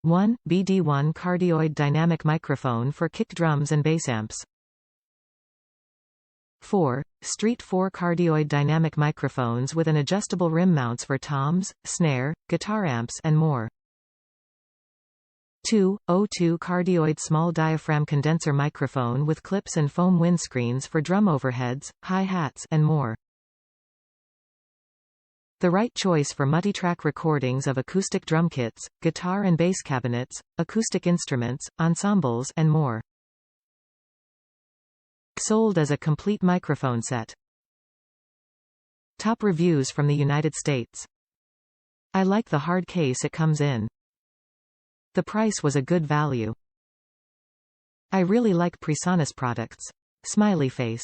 1. BD1 cardioid dynamic microphone for kick drums and bass amps. 4. Street 4 cardioid dynamic microphones with an adjustable rim mounts for toms, snare, guitar amps and more. 2. O2 cardioid small diaphragm condenser microphone with clips and foam windscreens for drum overheads, hi-hats and more. The right choice for multitrack recordings of acoustic drum kits, guitar and bass cabinets, acoustic instruments, ensembles and more. Sold as a complete microphone set. Top reviews from the United States. I like the hard case it comes in. The price was a good value. I really like Presonus products. Smiley face.